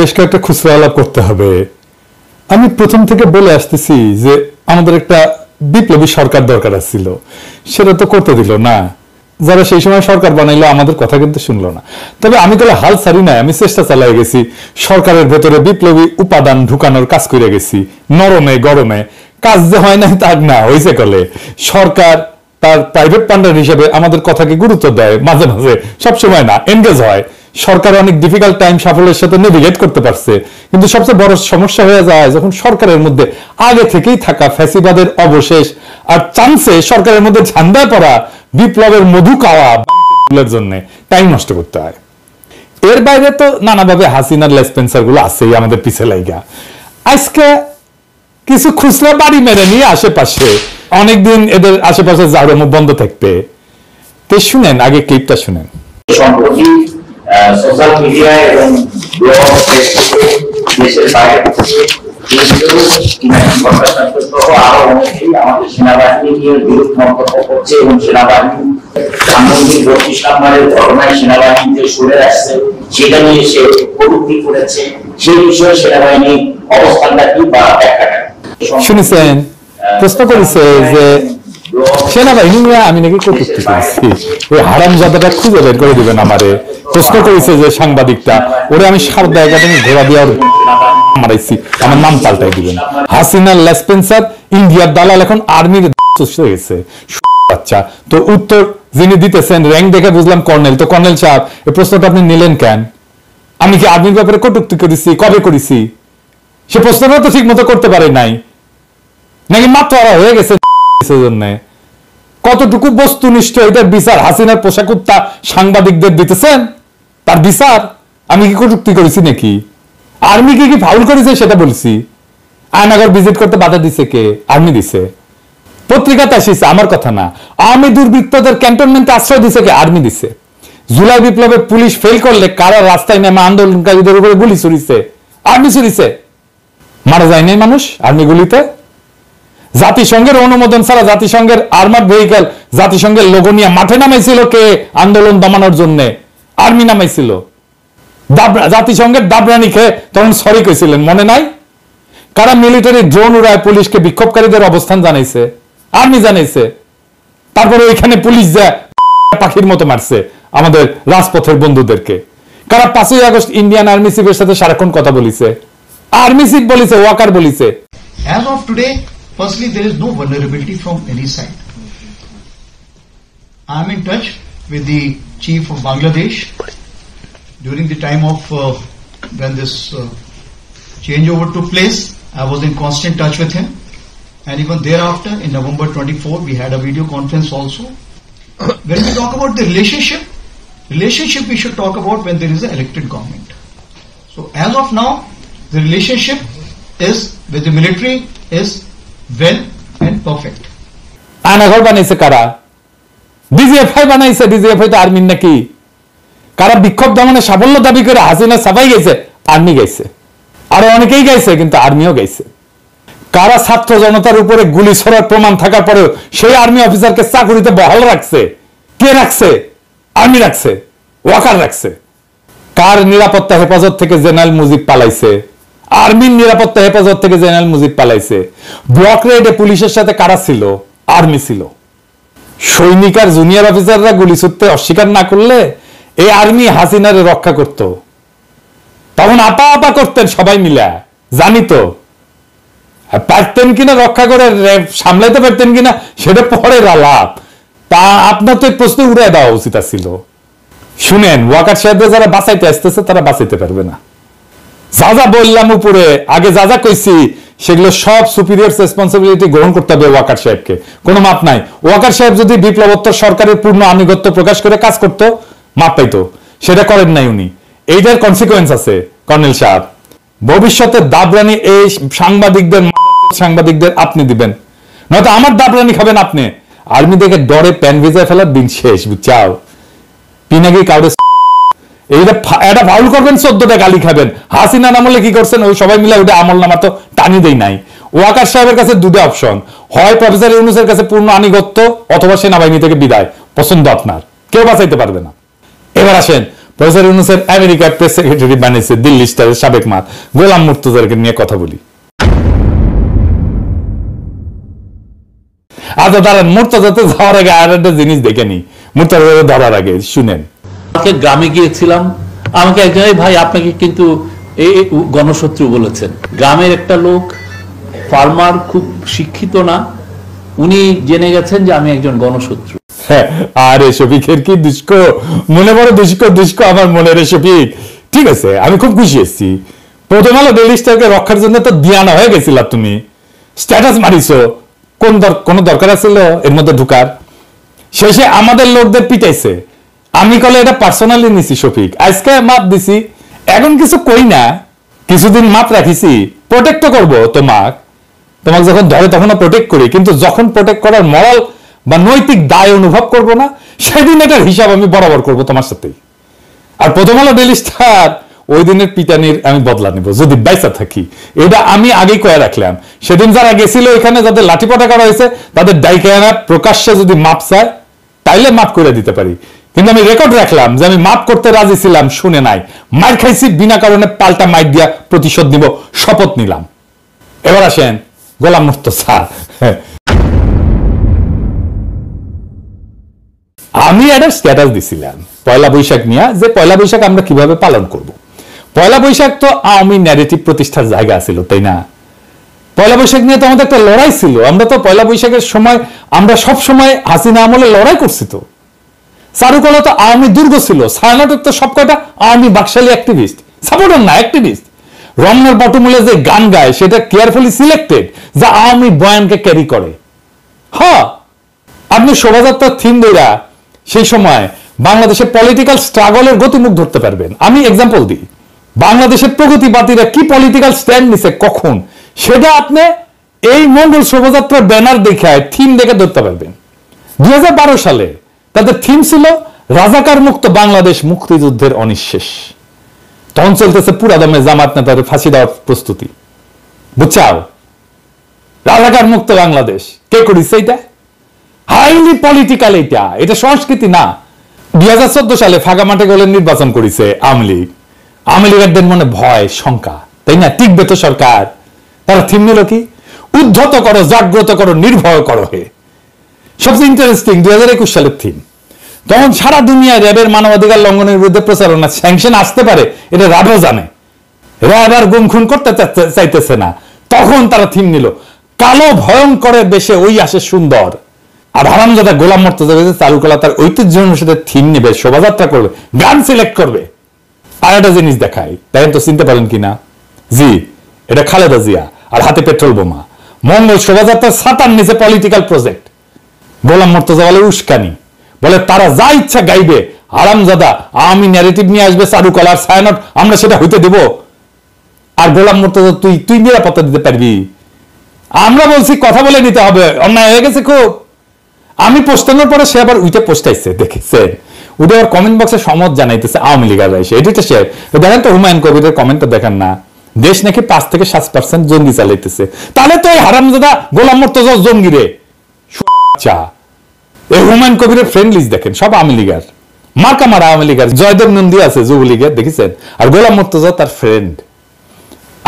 বেশ কয়েকটা খুচরা আলাপ করতে হবে। আমি প্রথম থেকে বলে আসতেছি যে আমাদের একটা বিপ্লবী সরকার দরকার ছিল, সেটা তো করতে দিল না। যারা সেই সময় সরকার বানাইলো আমাদের কথা কিন্তু শুনলো না। তবে আমি তাহলে হাল ছাড়ি নাই, আমি চেষ্টা চালাই গেছি, সরকারের ভেতরে বিপ্লবী উপাদান ঢুকানোর কাজ করে গেছি। নরমে গরমে কাজ যে হয় নাই তার না, হয়েছে কলে সরকার তার প্রাইভেট পান্ডার হিসেবে আমাদের কথাকে গুরুত্ব দেয়, মাঝে মাঝে, সবসময় না, এনগেজ হয়। সরকার অনেক ডিফিকাল্ট টাইম সাফল্যের সাথে নেভিগেট করতে পারছে, কিন্তু সবচেয়ে বড় সমস্যা হয়ে যায় যখন সরকারের মধ্যে আগে থেকেই থাকা ফ্যাসিবাদের অবশেষ আর চান্সে সরকারের মধ্যে ঝান্ডায় পড়া বিপ্লবের মধু খাওয়া জন্য টাইম নষ্ট করতে হয়। এর বাইরে তো নানাভাবে হাসিনার লেসপেন্সার গুলো আছেই আমাদের পিছে লাইগা। আজকে কিছু খুচরা বাড়ি মেরে নিয়ে আশেপাশে অনেকদিন এদের আশেপাশে জাহরম বন্ধ থাকবে। তো শুনেন, আগে ক্লিপটা শুনেন। সম্প্রতি সোশ্যাল মিডিয়ায় এবং ব্লগ, ফেসবুকে দেশের বাইরে থেকে আরো অনেকেই আমাদের সেনাবাহিনী নিয়ে বিরূপ মন্তব্য করছে এবং সেনাবাহিনী সামগ্রিক 32 নম্বরের ঘটনায় সেনাবাহিনীতে সরে আসছে, সেটা নিয়ে সে কটূক্তি করেছে। সেই বিষয়ে সেনাবাহিনীর অবস্থানটা কি বা ব্যাখ্যাটা শুনেছেন? প্রশ্ন করেছে যে সেনাবাহিনী নিয়ে আমি নাকি কটূক্তি করেছি, ওই হারামজাদাটা খুঁজে বের করে দিবেন আমারে। প্রশ্ন করেছে যে সাংবাদিকটা, ওরে আমি সারদা একাডেমি ঘোরা দিয়ে মারাইছি, আমার নাম পাল্টাই দিবেন। হাসিনার লেসপেন্সার ইন্ডিয়ার দালাল এখন আর্মির হয়ে গেছে বাচ্চা। তো উত্তর যিনি দিতেছেন র্যাঙ্ক দেখে বুঝলাম কর্নেল। তো কর্নেল সাহেব, এই প্রশ্নটা আপনি নিলেন কেন? আমি কি আর্মির ব্যাপারে কটূক্তি করেছি? কবে করেছি? সে প্রশ্নটা তো ঠিক মতো করতে পারে নাই, নাকি মাত্র হয়ে গেছে জন্য? কতটুকু বস্তুনিষ্ঠ এটার বিচার হাসিনার পোশাক উত্তা সাংবাদিকদের দিতেছেন? তার বিচার আমি কি কটূক্তি করেছি নাকি? আর্মি কি ফাউল করেছে সেটা বলছি। আয়নাগর ভিজিট করতে বাধা দিছে কে? আর্মি দিছে। পত্রিকাতে আসিছে, আমার কথা না। আওয়ামী দুর্বৃত্তদের ক্যান্টনমেন্টে আশ্রয় দিছে কে? আর্মি দিছে। জুলাই বিপ্লবে পুলিশ ফেল করলে কারা রাস্তায় নেমে আন্দোলনকারীদের উপরে গুলি ছুড়িছে? আর্মি ছুড়িছে। মারা যায় নাই মানুষ আর্মি গুলিতে? জাতিসংঘের অনুমোদন ছাড়া জাতিসংঘের আর্মার্ড ভেহিকল, জাতিসংঘের লোগো নিয়ে মাঠে নামাইছিল কে আন্দোলন দমানোর জন্য? আর্মি নামাইছিল। জাতিসংঘের দাবরানি খেয়ে তখন সরি কইছিলেন, মনে নাই? কারা মিলিটারি ড্রোন উড়ায় পুলিশকে বিক্ষোভকারীদের অবস্থান জানাইছে? আর্মি জানাইছে। তারপরে ওইখানে পুলিশ যায় পাখির মতো মারছে আমাদের রাজপথের বন্ধুদেরকে। কারা 5ই আগস্ট ইন্ডিয়ান আর্মি চিফের সাথে সারাক্ষণ কথা বলিছে? আর্মি চিফ বলিছে, ওয়াকার বলিছে। As of today, firstly, there is no vulnerability from any side. I am in touch with the chief of Bangladesh during the time of when this changeover took place. I was in constant touch with him, and even thereafter, in November 24, we had a video conference also. When we talk about the relationship we should talk about when there is an elected government. So as of now, the relationship is with the military is well and perfect. Aynaghor বানাইছে কারা? DGFI বানাইছে। DGFI তো আর্মির নাকি? কারা বিক্ষোভ দমনে সাফল্য দাবি করে হাসিনা সাফাই গেছে? আর্মি গাইছে। আরো অনেকেই গাইছে, কিন্তু আর্মিও গাইছে। কারা ছাত্র জনতার উপরে গুলি ছোড়ার প্রমাণ থাকার পরেও সেই আর্মি অফিসারকে চাকুরিতে বহাল রাখছে? কে রাখছে? আর্মি রাখছে, ওয়াকার রাখছে। কার নিরাপত্তা হেফাজত থেকে জেনারেল মুজিব পালাইছে? আর্মির নিরাপত্তা হেফাজত থেকে জেনারেল মুজিব পালাইছে। ব্লক রেডে পুলিশের সাথে কারা ছিল? আর্মি ছিল। সৈনিক আর জুনিয়র অফিসাররা গুলি ছুটতে অস্বীকার না করলে এই আর্মি হাসিনারে রক্ষা করত। তখন আপা আপা করতেন সবাই মিলে, জানি তো। পারতেন কিনা রক্ষা করে সামলাইতে পারতেন কিনা সেটা পরের আলাপ। তা আপনার তো প্রশ্ন উড়াই দেওয়া উচিত ছিল। শুনেন, ওয়াকার সাহেবদের যারা বাঁচাইতে আসতেছে তারা বাঁচাইতে পারবে না। যা যা বললাম উপরে, আগে যা যা কইছি, সেগুলো সব সুপিরিয়র রেসপন্সিবিলিটি গ্রহণ করতে হবে ওয়াকার সাহেবকে। কোনো মাপ নাই। ওয়াকার সাহেব যদি বিপ্লবোত্তর সরকারের পূর্ণ আনুগত্য প্রকাশ করে কাজ করতো, মাপ পাইতো। সেটা করেন নাই উনি। এইটার কনসিকুয়েন্স আছে কর্নেল সাহেব। ভবিষ্যতে দাবরানি এই সাংবাদিকদের আপনি দিবেন, নয়তো আমার দাবরানি খাবেন আপনি। আর্মি দেখে ডরে প্যান ভিজায় ফেলার দিন শেষ, বুঝছাও? পিনাকি কাউরে এটা ফাউল করবেন, 14টা গালি খাবেন। হাসিনা আমলে কি করছেন? ওই সবাই মিলে ওটা আমল নামা তো টানি দেই নাই। ওয়াকার সাহেবের কাছে দুটো অপশন, হয় প্রফেসর ইউনূসের কাছে পূর্ণ আনুগত্য, অথবা সেনাবাহিনী থেকে বিদায়। পছন্দ আপনার, কেউ বাঁচাইতে পারবে না। এবার আসেন, প্রফেসর ইউনূসের আমেরিকার প্রেস সেক্রেটারি বানিয়েছে দিল্লি স্টারের সাবেক মাত গোলাম মুর্তজাকে নিয়ে কথা বলি। আচ্ছা দাঁড়ান, মুর্তজাতে যাওয়ার আগে আর একটা জিনিস দেখে নি, মুর্তজাকে ধরার আগে শুনেন। আমাকে গ্রামে গিয়েছিলাম, আমাকে একজন ভাই আপনাকে কিন্তু এই গণশত্রু বলেছেন। গ্রামের একটা লোক, ফার্মার, খুব শিক্ষিত না, উনি জেনে গেছেন যে আমি একজন গণশত্রু। আরে শফিকের কি দুষ্ক, মনে বড় দুষ্ক আমার মনে রে শফিক। ঠিক আছে, আমি খুব খুশি এসেছি। প্রথম আলো ডেইলি স্টারকে রক্ষার জন্য তো দিয়ানা হয়ে গেছিলাম, তুমি স্ট্যাটাস মারিছো, কোন দরকার ছিল এর মধ্যে ঢুকার? শেষে আমাদের লোকদের পিটাইছে, আমি কলে এটা পার্সোনালি নিছি শফিক, আজকে মাপ দিছি, এখন কিছু কই না, কিছুদিন মাপ রাখিছি, প্রোটেক্ট করবো তোমাকে যখন ধরে তখন প্রোটেক্ট করি, কিন্তু যখন প্রোটেক্ট করার মরাল বা নৈতিক দায় অনুভব করব না, সেদিন এটার হিসাব আমি বরাবর করব তোমার সাথেই। আর প্রথম আলো ডেইলি স্টার ওই দিনের পিটানির আমি বদলা নিব যদি বাইসা থাকি, এটা আমি আগেই কয়ে রাখলাম। সেদিন যারা গেছিল এখানে, যাদের লাঠিপটা করা হয়েছে, তাদের ডাইকানা প্রকাশ্যে যদি মাপ চায় তাইলে মাপ করে দিতে পারি, কিন্তু আমি রেকর্ড রাখলাম যে আমি মাপ করতে রাজি ছিলাম, শুনে নাই, মার খাইছি, বিনা কারণে পাল্টা মাইক দিয়া প্রতিশোধ নিব, শপথ নিলাম। এবার আসেন গোলাম মুর্তজা। আমি একটা স্ট্যাটাস দিছিলাম পয়লা বৈশাখ নিয়ে, যে পয়লা বৈশাখ আমরা কিভাবে পালন করব। পয়লা বৈশাখ তো আওয়ামী ন্যারেটিভ প্রতিষ্ঠার জায়গা ছিল, তাই না? পয়লা বৈশাখ নিয়ে তো আমাদের একটা লড়াই ছিল, আমরা তো পয়লা বৈশাখের সময় আমরা সব সময় হাসিনা আমলে লড়াই করছি। তো চারুকলা তো আওয়ামী দুর্গ ছিল, ছায়ানটের তো সবকটা আওয়ামী বাকশালী অ্যাক্টিভিস্ট, সাপোর্টার না অ্যাক্টিভিস্ট। রমনার বটমূলে যে গান গায় সেটা কেয়ারফুলি সিলেক্টেড, যা আওয়ামী বয়ানকে ক্যারি করে। হ্যাঁ, আপনি শোভাযাত্রার থিম দইরা সেই সময় বাংলাদেশের পলিটিক্যাল স্ট্রাগলের গতিমুখ ধরতে পারবেন। আমি এক্সাম্পল দিই, বাংলাদেশের প্রগতিবাদীরা কি পলিটিক্যাল স্ট্যান্ড নিছে কখন, সেটা আপনি এই মন্ডল শোভাযাত্রার ব্যানার দেখায় থিম দেখে ধরতে পারবেন। 2012 সালে তাদের থিম ছিল রাজাকার মুক্ত বাংলাদেশ, মুক্তিযুদ্ধের অনিঃশেষ। তখন চলতেছে পুরা দমে জামাত নেতাদের ফাঁসি দেওয়ার প্রস্তুতি, বুঝছাও? রাজাকার মুক্ত বাংলাদেশ কে করিছে? এটা হাইলি পলিটিক্যাল, এটা সংস্কৃতি না। 2014 সালে ফাঁকা মাঠে গোলের নির্বাচন করেছে আওয়ামী লীগ। আওয়ামী লীগের মনে ভয় শঙ্কা, তাই না? টিকবে তো সরকার। তারা থিম নিল কি? উদ্ধত করো, জাগ্রত করো, নির্ভয় করো হে। সবচেয়ে ইন্টারেস্টিং 2021 সালের থিম। তখন সারা দুনিয়ায় র্যাবের মানবাধিকার লঙ্ঘনের বিরুদ্ধে প্রচারণা, স্যাংশন আসতে পারে, এটা র্যাবও জানে। র্যাব আর গুম খুন করতে চাইতেছে না, তখন তারা থিম নিল কালো ভয়ঙ্করের বেশে ওই আসে সুন্দর। আর হারামজাদা গোলাম মুর্তজা চারুকলা তার ঐতিহ্য অনুসারে থিম নেবে, শোভাযাত্রা করবে, গান সিলেক্ট করবে। আর একটা জিনিস দেখাই, দেখেন তো চিনতে পারেন কিনা? জি, এটা খালেদা জিয়া, আর হাতে পেট্রোল বোমা। মঙ্গল শোভাযাত্রার ছাতার নিচে পলিটিক্যাল প্রজেক্ট। গোলাম মুর্তজা বলে উস্কানি, বলে তারা যা ইচ্ছা গাইবে, হারামজাদা আওয়ামী ন্যারেটিভ নিয়ে আসবে, চারুকলার ছায়ানট আমরা সেটা হইতে দেব। আর গোলাম মুর্তজা তুই নিরাপত্তা দিতে পারবি? আমরা বলছি কথা বলে নিতে হবে, অন্যায় হয়ে গেছে খুব। আমি পোস্টানোর পরে সে আবার উইটা পোস্টাইছে, দেখেছেন? ওটা আবার কমেন্ট বক্সে সমত জানাইতেছে আওয়ামী লীগার এসে, এটা সে দেখেন তো, হুমায়ুন কবিরের কমেন্টটা দেখেন না, দেশ নাকি 5 থেকে 7% জঙ্গি চালাইতেছে। তাহলে তো এই হারামজাদা গোলাম মুর্তজা জঙ্গি রে। এই হুমায়ুন কবিরের ফ্রেন্ড লিস্ট দেখেন, সব আওয়ামী লীগার, মার্কা মারা আওয়ামী লীগার। জয়দেব নন্দী আছে যুবলীগের, দেখেছেন? আর গোলাম মুর্তজা তার ফ্রেন্ড।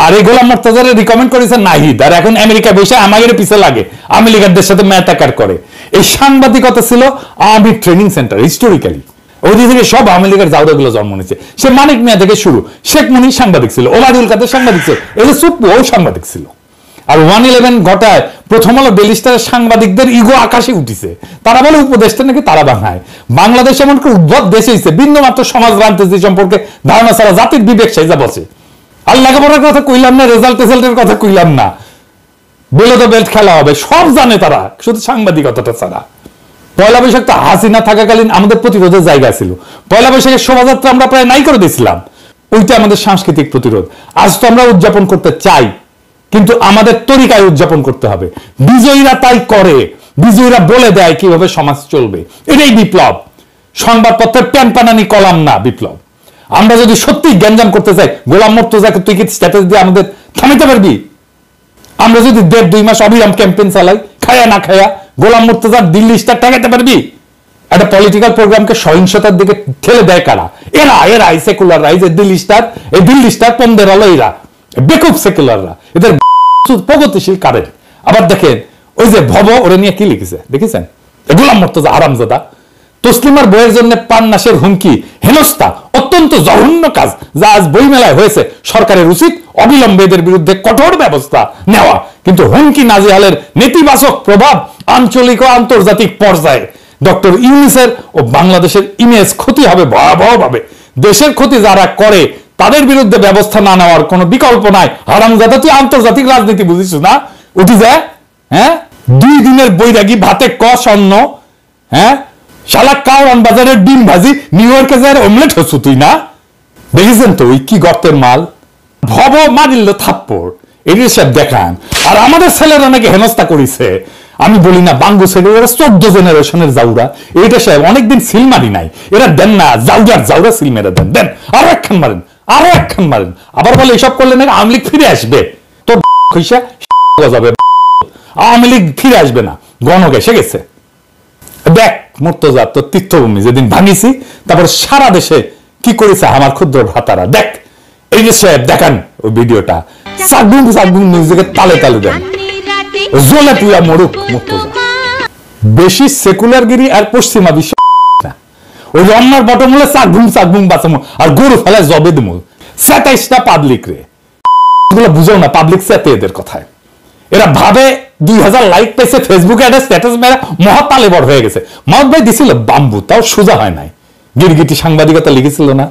আর এই গোলাম মুর্তজার রিকমেন্ড করেছে নাহিদ, আর এখন আমেরিকা বসে আমাদের পিছে লাগে, আওয়ামী লীগারদের সাথে ম্যাটাকার করে। এই সাংবাদিকতা ছিল আওয়ামী ট্রেনিং সেন্টার হিস্টোরিক্যালি। ওই থেকে সব আওয়ামী লীগের জাউদাগুলো জন্ম নিয়েছে। সে মানিক মিয়া থেকে শুরু, শেখ মুনির সাংবাদিক ছিল, ওবায়দুল কাদের সাংবাদিক ছিল, এদের সুপ্পু ও সাংবাদিক ছিল। আর 111 ঘটায় প্রথম আলো ডেইলি স্টারের সাংবাদিকদের ইগো আকাশে উঠিছে। তারা বলে উপদেশটা নাকি তারা বানায়। বাংলাদেশ এমন করে উদ্ভব দেশ হয়েছে, বিন্দুমাত্র সমাজ রাজনীতি সম্পর্কে ধারণা ছাড়া জাতির বিবেক সাইজা বসে। আর লেখাপড়ার কথা কইলাম না, রেজাল্টের কথা কইলাম না, বেলো তো বেল্ট খেলা হবে, সব জানে তারা, শুধু সাংবাদিকতাটা ছাড়া। পয়লা বৈশাখ তো হাসিনা থাকাকালীন আমাদের প্রতিরোধের জায়গা ছিল। পয়লা বৈশাখের শোভাযাত্রা আমরা প্রায় নাই করে দিয়েছিলাম, ওইটা আমাদের সাংস্কৃতিক প্রতিরোধ। আজ তো আমরা উদযাপন করতে চাই, কিন্তু আমাদের তরিকায় উদযাপন করতে হবে। বিজয়ীরা তাই করে, বিজয়ীরা বলে দেয় কিভাবে সমাজ চলবে। এটাই বিপ্লব, সংবাদপত্রের প্যানপানানি কলাম না বিপ্লব। আমরা যদি সত্যি গ্যাঞ্জাম করতে চাই, গোলাম মুর্তজাকে তুই কি স্ট্যাটাস দিয়ে আমাদের থামাইতে পারবি? আমরা যদি 1.5-2 মাস অবিরাম ক্যাম্পেইন চালাই, খায়া না খায়া, গোলাম মুর্তজার দিল্লি স্টার টাকাতে পারবি? একটা পলিটিক্যাল প্রোগ্রামকে সহিংসতার দিকে ঠেলে দেয় কারা? এরা সেকুলাররা, এই যে দিল্লি স্টার পন্দের আলো, এরা বেকুব সেকুলাররা, এদের প্রগতিশীল কারেন্ট। আবার দেখেন ওই যে ভব, ওরা নিয়ে কি লিখেছে দেখেছেন? গোলাম মুর্তজা হারামজাদা তসলিমার বইয়ের জন্য পান্নাসের হুমকি, হেনস্থা, অত্যন্ত জঘন্য কাজ যা আজ বইমেলায় হয়েছে। সরকারের উচিত অবিলম্বে এদের বিরুদ্ধে কঠোর ব্যবস্থা নেওয়া। কিন্তু হুমকি নাজিহালের নেতিবাচক প্রভাব আঞ্চলিক ও আন্তর্জাতিক পর্যায়ে ডক্টর ইউনূসের ও বাংলাদেশের ইমেজ ক্ষতি হবে ভয়াবহভাবে। দেশের ক্ষতি যারা করে তাদের বিরুদ্ধে ব্যবস্থা না নেওয়ার কোনো বিকল্প নাই। হারামজাদা, তুই আন্তর্জাতিক রাজনীতি বুঝিস না? উঠি যায়, হ্যাঁ? 2 দিনের বৈরাগী ভাতে কষ অন্ন, হ্যাঁ? শালা কাওয়ান বাজারের ডিম ভাজি, নিউ ইয়র্কে যায় অমলেট হচ্ছ তুই না? দেখেছেন তো ওই কি গর্তের মাল? ভব মারিল থাপ্পড়, এটি সব দেখান। আর আমাদের ছেলেরা নাকি হেনস্থা করেছে। আমি বলি না বাঙ্গু ছেলে, এরা 14 জেনারেশনের জাউরা। এইটা সাহেব অনেকদিন সিল মারি নাই, এরা দেন না, জাউরা সিল মেরে দেন আরো একখান মারেন, আবার বলে এসব করলে নাকি আওয়ামী লীগ ফিরে আসবে। তো যাবে, আওয়ামী লীগ ফিরে আসবে না, গণ এসে গেছে। দেখ মুর্তজা, তোর তীর্থভূমি যেদিন ভাঙিছি, তারপর সারা দেশে কি করেছে আমার ক্ষুদ্র ভ্রাতারা। দেখ এই যে সাহেব দেখান ওই ভিডিওটা, সাকবুম মিউজিকের তালে দেন, জ্বলে পুয়া মরুক মুর্তজা। বেশি সেকুলারগিরি আর পশ্চিমা বিশ্ব না, ওই রমনার বটমূলে সাকবুম বাঁচামো আর গরু ফেলায় জবে দিমু। 27টা পাবলিক রে, এগুলো বুঝাও না, পাবলিক সাথে এদের কথায়। এরা ভাবে 2000 লাইক পেয়েছে ফেসবুকে, একটা স্ট্যাটাস মেরা মহাতালে বড় হয়ে গেছে। মাহমুদ ভাই দিছিল বাম্বু, তাও সোজা হয় নাই। গিরগিটি সাংবাদিকতা লিখেছিল না,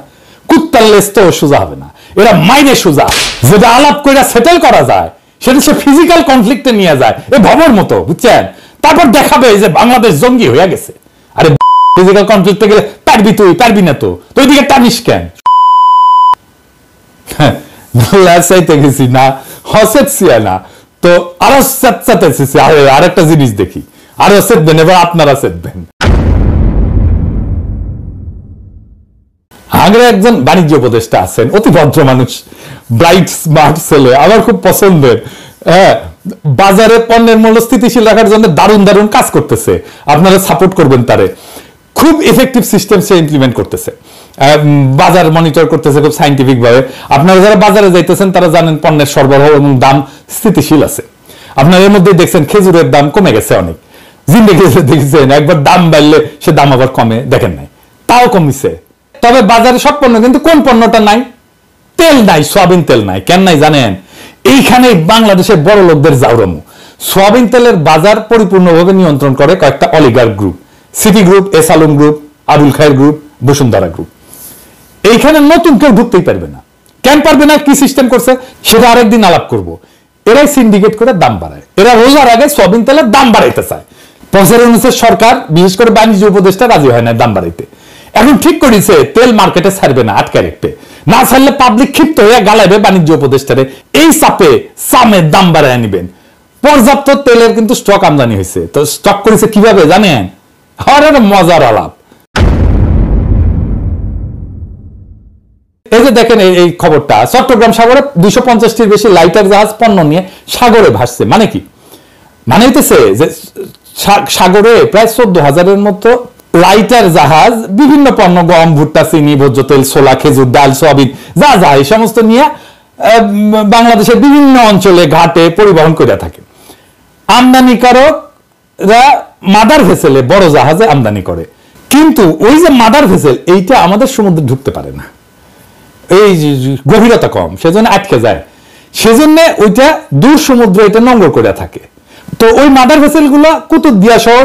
কুত্তার লেজ তো সোজা হবে না। এরা মাইনে সোজা, যেটা আলাপ করে সেটেল করা যায় সেটা সে ফিজিক্যাল কনফ্লিক্টে নিয়ে যায়, এ ভবর মতো, বুঝছেন? তারপর দেখাবে যে বাংলাদেশ জঙ্গি হয়ে গেছে। আরে ফিজিক্যাল কনফ্লিক্টে গেলে পারবি না তো তুই দিকে টানিস কেন? চাইতে গেছি না, হসেছিয়া না তো আরো চাচ্চাতেছি। আরেকটা জিনিস দেখি, আরো সেদবেন, এবার আপনারা সেদবেন। আগ্রা একজন বাণিজ্য উপদেষ্টা আছেন, অতি ভদ্র মানুষ, ব্রাইট স্মার্ট ছেলে, আমার খুব পছন্দের। হ্যাঁ, বাজারে পণ্যের মূল্য স্থিতিশীল রাখার জন্য দারুণ কাজ করতেছে, আপনারা সাপোর্ট করবেন তারে। খুব ইফেক্টিভ সিস্টেম সে ইমপ্লিমেন্ট করতেছে, বাজার মনিটর করতেছে খুব সাইন্টিফিক ভাবে। আপনারা যারা বাজারে যাইতেছেন তারা জানেন পণ্যের সরবরাহ এবং দাম স্থিতিশীল আছে। আপনারা এর মধ্যে দেখছেন খেজুরের দাম কমে গেছে অনেক, জিন্দেগিতে দেখছেন একবার দাম বাড়লে সে দাম আবার কমে, দেখেন নাই, তাও কমিছে। তবে বাজারে সব পণ্য, কিন্তু কোন পণ্যটা নাই? তেল নাই, সয়াবিন তেল নাই। কেন নাই জানেন? এইখানে বাংলাদেশের বড় লোকদের জাউরামু। সয়াবিন তেলের বাজার পরিপূর্ণভাবে নিয়ন্ত্রণ করে কয়েকটা oligarch group, City group, S Alam group, Abul Khair group, Bashundhara group. এইখানে নতুন কেউ ঢুকতেই পারবে না। কেন পারবে না? কি সিস্টেম করছে সেটা আরেকদিন আলাপ করব। এরাই সিন্ডিকেট করে দাম বাড়ায়। এরা রোজার আগে সয়াবিন তেলের দাম বাড়াইতে চায়। 1995 সরকার, বিশেষ করে বাণিজ্য উপদেষ্টা রাজি হয় না দাম বাড়াইতে। এখন ঠিক করেছে তেল মার্কেটে ছাড়বে না, আটকে রাখবে। না ছাড়লে পাবলিক ক্ষিপ্ত হয়ে গালাইবে বাণিজ্য উপদেষ্টারে। এই চাপে সামের দাম বাড়ায় নিবেন। পর্যাপ্ত তেলের কিন্তু স্টক আমদানি হয়েছে। তো স্টক করেছে কিভাবে জানেন? আর মজার আলাপ। এই যে দেখেন এই খবরটা, চট্টগ্রাম সাগরে 250টির বেশি লাইটার জাহাজ পণ্য নিয়ে সাগরে ভাসছে। মানে কি? মানে হইতেছে যে সাগরে প্রায় 14,000-এর মতো লাইটার জাহাজ বিভিন্ন পণ্য, গম, ভুট্টা, চিনি, ভোজ্য তেল, ছোলা, খেজুর, ডাল, সয়াবিন যা এই সমস্ত নিয়ে বাংলাদেশের বিভিন্ন অঞ্চলে ঘাটে পরিবহন করে থাকে। আমদানিকারকরা মাদার ভেসেলে বড় জাহাজে আমদানি করে, কিন্তু ওই যে মাদার ভেসেল এইটা আমাদের সমুদ্রে ঢুকতে পারে না, এই গভীরতা কম, সেজন্য আটকে যায়। সেজন্য ওইটা দূর সমুদ্রে এটা নোংর করে থাকে। তো ওই মাদার ভেসেল গুলা কুতুবদিয়া সহ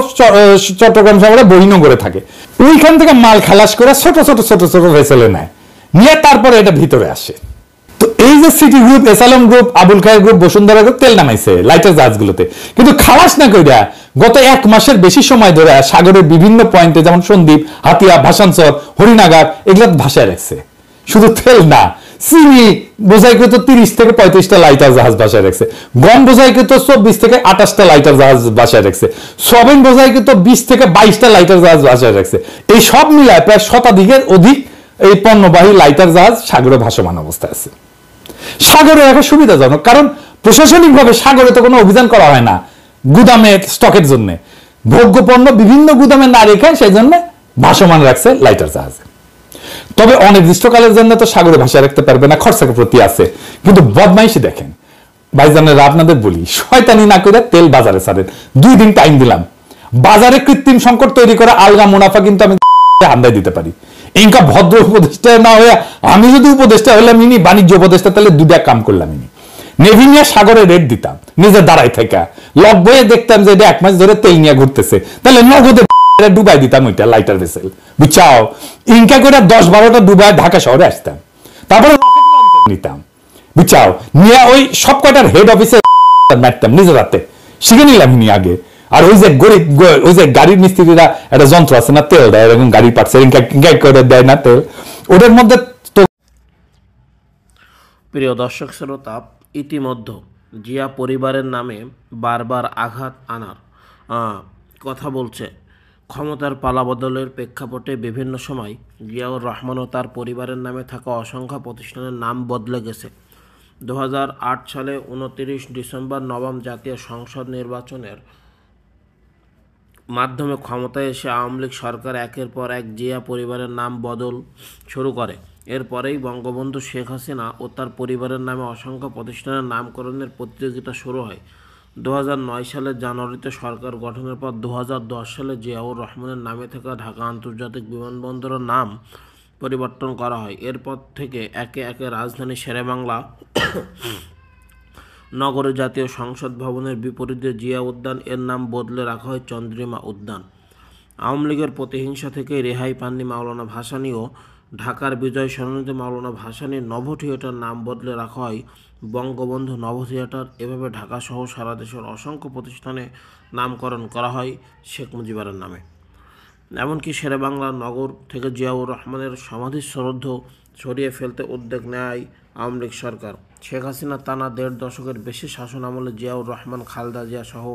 চট্টগ্রাম শহরে বহিনগরে থাকে। ওইখান থেকে মাল খালাস করে ছোট ভেসেলে নেয়, নিয়ে তারপরে এটা ভিতরে আসে। তো এই যে City group, S Alam group, Abul Khair group, Bashundhara group তেল নামাইছে লাইটার জাহাজগুলোতে, কিন্তু খালাস না কইরা গত 1 মাসের বেশি সময় ধরে সাগরের বিভিন্ন পয়েন্টে, যেমন সন্দ্বীপ, হাতিয়া, ভাসানচর, হরিনাগার, এগুলো ভাসায় রাখছে। শুধু তেল না, চিনি বোঝাইকৃত 30 থেকে 35টা লাইটার জাহাজ বাসায় রাখছে, গম বোঝাইকৃত 24 থেকে 28টা লাইটার জাহাজ বাসায় রাখছে, সয়াবিন বোঝাইকৃত 20 থেকে 22টা লাইটার জাহাজ বাসায় রাখছে। এই সব মিলায় প্রায় শতাধিকের অধিক এই পণ্যবাহী লাইটার জাহাজ সাগরে ভাসমান অবস্থায় আছে। সাগরে রাখা সুবিধাজনক, কারণ প্রশাসনিকভাবে সাগরে তো কোনো অভিযান করা হয় না গুদামে স্টকের জন্য। ভোগ্য পণ্য বিভিন্ন গুদামে না রেখে সেই জন্য ভাসমান রাখছে লাইটার জাহাজে। তবে অনির্দিষ্টকালের জন্য তো সাগরে ভাসা রাখতে পারবে না, খরচার প্রতি আছে। কিন্তু বদমাইশি দেখেন ভাইজানেরা, আপনাদের বলি, শয়তানি না করে তেল বাজারে ছাড়েন। 2 দিন টাইম দিলাম, বাজারে কৃত্রিম সংকট তৈরি করে আলগা মুনাফা কিন্তু আমি হান্দাই দিতে পারি। ইনকা ভদ্র উপদেষ্টা না হয়ে আমি যদি উপদেষ্টা হইলাম ইনি বাণিজ্য উপদেষ্টা, তাহলে 2টা কাম করলাম। ইনি নেভি নিয়ে সাগরে রেট দিতাম, নিজে দাঁড়াই থেকে লক বয়ে দেখতাম যে এটা 1 মাস ধরে তেল নিয়ে ঘুরতেছে, তাহলে নগদে ডুবাই দিতাম ওইটা লাইটার ভেসেল, বুঝছাও। ইনকা করে 10-12টা ডুবাই ঢাকা শহরে আসতাম, তারপরে নিতাম, বুঝছাও, নিয়ে ওই সব কয়টার হেড অফিসে মারতাম নিজের হাতে, শিখে নিলাম ইনি আগে। আর ওই যে গরিব, ওই যে গাড়ির মিস্ত্রিরা একটা যন্ত্র আছে না, তেল দেয় এরকম গাড়ির পার্টসের করে দেয় না তেল, ওটার মধ্যে। প্রিয় দর্শক শ্রোতা, ইতিমধ্যে জিয়া পরিবারের নামে বারবার আঘাত আনার কথা বলছে। ক্ষমতার পালাবদলের প্রেক্ষাপটে বিভিন্ন সময় জিয়াউর রহমান ও তার পরিবারের নামে থাকা অসংখ্য প্রতিষ্ঠানের নাম বদলে গেছে। 2008 সালে 29 ডিসেম্বর নবম জাতীয় সংসদ নির্বাচনের মাধ্যমে ক্ষমতায় এসে আওয়ামী লীগ সরকার একের পর এক জিয়া পরিবারের নাম বদল শুরু করে। এরপরেই বঙ্গবন্ধু শেখ হাসিনা ও তার পরিবারের নামে অসংখ্য প্রতিষ্ঠানের নামকরণের প্রতিযোগিতা শুরু হয়। 2009 সালের জানুয়ারিতে সরকার গঠনের পর 2010 সালে জিয়াউর রহমানের নামে থাকা ঢাকা আন্তর্জাতিক বিমানবন্দরের নাম পরিবর্তন করা হয়। এরপর থেকে একে একে রাজধানী শেরেবাংলা নগরে জাতীয় সংসদ ভবনের বিপরীতে জিয়া উদ্যান এর নাম বদলে রাখা হয় চন্দ্রিমা উদ্যান। আওয়ামী লীগের প্রতিহিংসা থেকে রেহাই পাননি মাওলানা ভাসানী ও ঢাকার বিজয় সরণিতে মাওলানা ভাসানীর নভ থিয়েটার নাম বদলে রাখা হয় বঙ্গবন্ধু নভ থিয়েটার। এভাবে ঢাকাসহ সারা দেশের অসংখ্য প্রতিষ্ঠানে নামকরণ করা হয় শেখ মুজিবের নামে। এমনকি শেরেবাংলা নগর থেকে জিয়াউর রহমানের সমাধিস্থ সরিয়ে ফেলতে উদ্যোগ নেয় আওয়ামী লীগ সরকার। শেখ হাসিনা টানা 1.5 দশকের বেশি শাসন আমলে জিয়াউর রহমান, খালেদা জিয়া সহ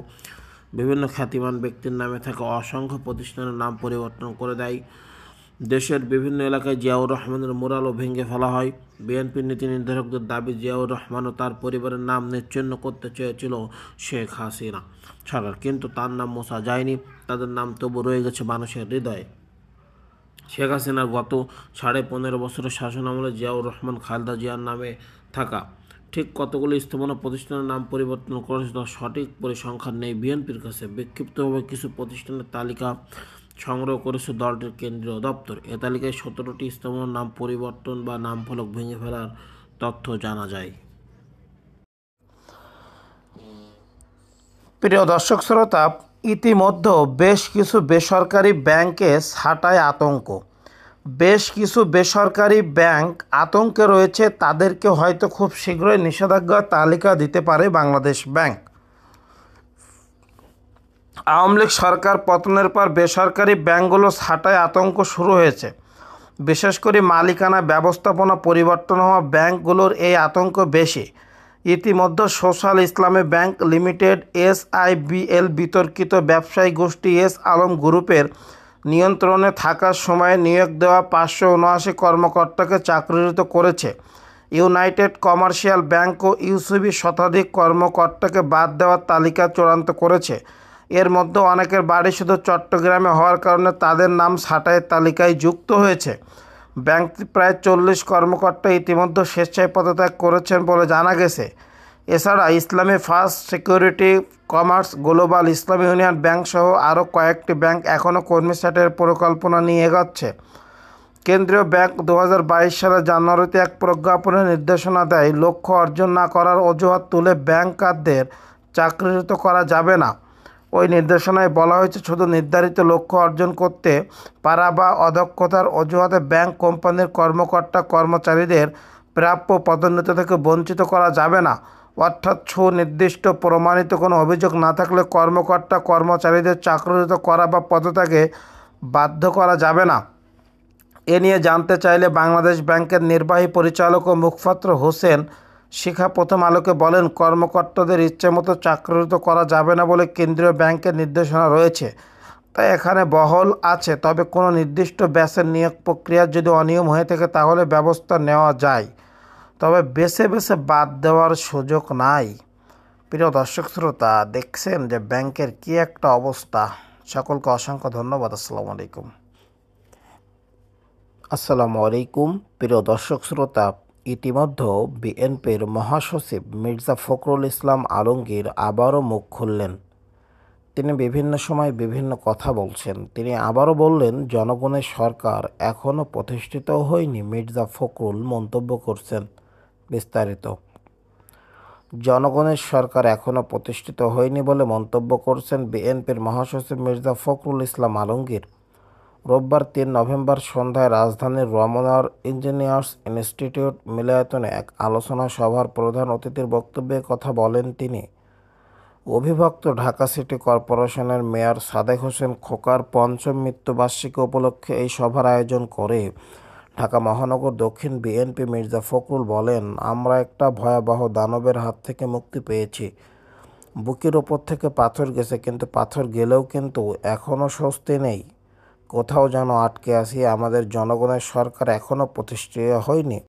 বিভিন্ন খ্যাতিমান ব্যক্তির নামে থাকা অসংখ্য প্রতিষ্ঠানের নাম পরিবর্তন করে দেয়। দেশের বিভিন্ন এলাকায় জিয়াউর রহমানের মুরালও ভেঙে ফেলা হয়। বিএনপির নীতি নির্ধারকদের দাবি, জিয়াউর রহমান ও তার পরিবারের নাম নিশ্চিহ্ন করতে চেয়েছিল শেখ হাসিনা সরকার, কিন্তু তার নাম মোছা যায়নি। তাদের নাম তবু রয়ে গেছে মানুষের হৃদয়ে। শেখ হাসিনার গত 15.5 বছরের শাসন আমলে জিয়াউর রহমান, খালেদা জিয়ার নামে থাকা ঠিক কতগুলো স্থাপনা প্রতিষ্ঠানের নাম পরিবর্তন করেছে তার সঠিক পরিসংখ্যান নেই বিএনপির কাছে। বিক্ষিপ্তভাবে কিছু প্রতিষ্ঠানের তালিকা সংগ্রহ করেছে দলটির কেন্দ্রীয় দপ্তর। এ তালিকায় 17টি স্থাপনার নাম পরিবর্তন বা নাম ফলক ভেঙে ফেলার তথ্য জানা যায়। প্রিয় দর্শক শ্রোতা, ইতিমধ্যে বেশ কিছু বেসরকারি ব্যাংকে ছাঁটাই আতঙ্ক। বেশ কিছু বেসরকারি ব্যাংক আতঙ্কে রয়েছে, তাদেরকে হয়তো খুব শীঘ্রই নিষেধাজ্ঞার তালিকা দিতে পারে বাংলাদেশ ব্যাংক। আওয়ামী লীগ সরকার পতনের পর বেসরকারি ব্যাংকগুলো ছাঁটাই আতঙ্ক শুরু হয়েছে। বিশেষ করে মালিকানা ব্যবস্থাপনা পরিবর্তন হওয়া ব্যাংকগুলোর এই আতঙ্ক বেশি। ইতিমধ্যে সোশ্যাল ইসলামী ব্যাংক লিমিটেড SIBL বিতর্কিত ব্যবসায়ী গোষ্ঠী এস আলম গ্রুপের নিয়ন্ত্রণে থাকার সময়ে নিয়োগ দেওয়া 579 কর্মকর্তাকে চাকরিচ্যুত করেছে। ইউনাইটেড কমার্শিয়াল ব্যাংক ও ইউসিবি শতাধিক কর্মকর্তাকে বাদ দেওয়ার তালিকা চূড়ান্ত করেছে। এর মধ্যে অনেকের বাড়ি শুধু চট্টগ্রামে হওয়ার কারণে তাদের নাম ছাঁটাইয়ের তালিকায় যুক্ত হয়েছে। ব্যাংকটি প্রায় 40 কর্মকর্তা ইতিমধ্যে স্বেচ্ছায় পদত্যাগ করেছেন বলে জানা গেছে। এছাড়া ইসলামী ফার্স্ট সিকিউরিটি, কমার্স, গ্লোবাল, ইসলামী ইউনিয়ন ব্যাংক সহ আরও কয়েকটি ব্যাংক এখনও কর্মী ছাঁটাইয়ের পরিকল্পনা নিয়ে এগোচ্ছে। কেন্দ্রীয় ব্যাংক 2022 সালের জানুয়ারিতে এক প্রজ্ঞাপনের নির্দেশনা দেয়, লক্ষ্য অর্জন না করার অজুহাত তুলে ব্যাংকারদের চাকরিচ্যুত করা যাবে না। ওই নির্দেশনায় বলা হয়েছে, শুধু নির্ধারিত লক্ষ্য অর্জন করতে পারা বা অদক্ষতার অজুহাতে ব্যাংক কোম্পানির কর্মকর্তা কর্মচারীদের প্রাপ্য পদোন্নতি থেকে বঞ্চিত করা যাবে না। অর্থাৎ সুনির্দিষ্ট প্রমাণিত কোনো অভিযোগ না থাকলে কর্মকর্তা কর্মচারীদের চাকরিচ্যুত করা বা পদত্যাগে বাধ্য করা যাবে না। এ নিয়ে জানতে চাইলে বাংলাদেশ ব্যাংকের নির্বাহী পরিচালক ও মুখপাত্র হোসেন শিখা প্রথম আলোকে বলেন, কর্মকর্তাদের ইচ্ছেমতো চাকরিচ্যুত করা যাবে না বলে কেন্দ্রীয় ব্যাংকের নির্দেশনা রয়েছে, তাই এখানে বহাল আছে। তবে কোনো নির্দিষ্ট ব্যাচের নিয়োগ প্রক্রিয়ার যদি অনিয়ম হয়ে থাকে তাহলে ব্যবস্থা নেওয়া যায়, তবে বেছে বেছে বাদ দেওয়ার সুযোগ নাই। প্রিয় দর্শক শ্রোতা, দেখছেন যে ব্যাংকের কী একটা অবস্থা, সকলকে অসংখ্য ধন্যবাদ। আসসালামু আলাইকুম। আসসালামু আলাইকুম প্রিয় দর্শক শ্রোতা, ইতিমধ্যে বিএনপির মহাসচিব মির্জা ফখরুল ইসলাম আলমগীর আবারও মুখ খুললেন। তিনি বিভিন্ন সময় বিভিন্ন কথা বলছেন। তিনি আবারও বললেন, জনগণের সরকার এখনও প্রতিষ্ঠিত হয়নি। মির্জা ফখরুল মন্তব্য করছেন বিস্তারিত। জনগণের সরকার এখনও প্রতিষ্ঠিত হয়নি বলে মন্তব্য করছেন বিএনপির মহাসচিব মির্জা ফখরুল ইসলাম আলমগীর। রোববার 3 নভেম্বর সন্ধ্যায় রাজধানীর রমনার ইঞ্জিনিয়ার্স ইনস্টিটিউট মিলনায়তনে এক আলোচনা সভার প্রধান অতিথির বক্তব্যে কথা বলেন তিনি। অবিভক্ত ঢাকা সিটি কর্পোরেশনের মেয়র সাদেক হোসেন খোকার 5ম মৃত্যুবার্ষিকী উপলক্ষে এই সভার আয়োজন করে ঢাকা মহানগর দক্ষিণ বিএনপি মির্জা ফখরুল বলেন, আমরা একটা ভয়াবহ দানবের হাত থেকে মুক্তি পেয়েছি। বুকের ওপর থেকে পাথর গেছে, কিন্তু পাথর গেলেও কিন্তু এখনও স্বস্তি নেই। কোথাও যেন আটকে আছি। আমাদের জনগণের সরকার এখনও প্রতিষ্ঠিত হয়নি।